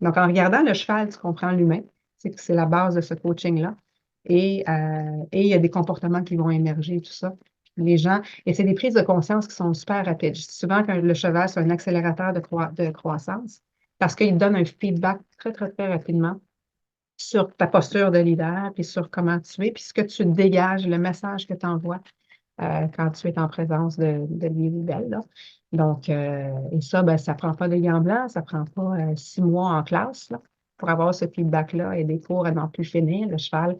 Donc, en regardant le cheval, tu comprends l'humain. C'est que c'est la base de ce coaching-là. Et il y a des comportements qui vont émerger, tout ça. Les gens, et c'est des prises de conscience qui sont super rapides. Je dis souvent que le cheval, c'est un accélérateur de croissance parce qu'il donne un feedback très, très, très rapidement sur ta posture de leader, puis sur comment tu es, puis ce que tu dégages, le message que tu envoies quand tu es en présence de lui ou d'elle, là. Donc, et ça, ben, ça prend pas de gants blancs, ça prend pas 6 mois en classe, là, pour avoir ce feedback-là et des cours à n'en plus finir. Le cheval,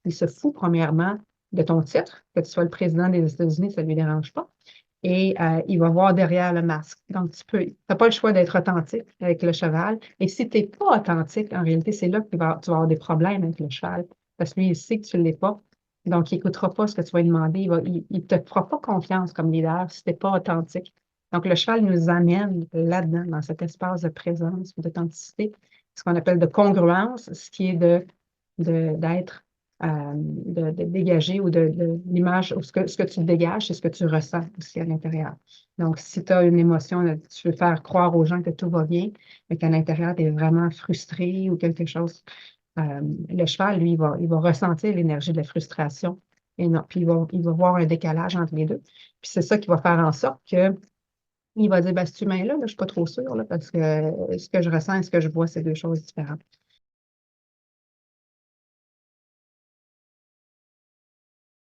il se fout premièrement de ton titre, que tu sois le président des États-Unis, ça ne lui dérange pas. Et il va voir derrière le masque. Donc, tu n'as pas le choix d'être authentique avec le cheval. Et si tu n'es pas authentique, en réalité, c'est là que tu vas avoir des problèmes avec le cheval. Parce que lui, il sait que tu ne l'es pas. Donc, il n'écoutera pas ce que tu vas lui demander. Il te fera pas confiance comme leader si tu n'es pas authentique. Donc, le cheval nous amène là-dedans, dans cet espace de présence, d'authenticité, ce qu'on appelle de congruence, ce qui est d'être, de dégager ou de l'image, ou ce que tu dégages, c'est ce que tu ressens aussi à l'intérieur. Donc, si tu as une émotion, là, tu veux faire croire aux gens que tout va bien, mais qu'à l'intérieur, tu es vraiment frustré ou quelque chose, le cheval, lui, il va ressentir l'énergie de la frustration. Et non, puis il va voir un décalage entre les deux. Puis c'est ça qui va faire en sorte que il va dire, ben, cet humain-là, là, je ne suis pas trop sûre, là, parce que ce que je ressens et ce que je vois, c'est deux choses différentes.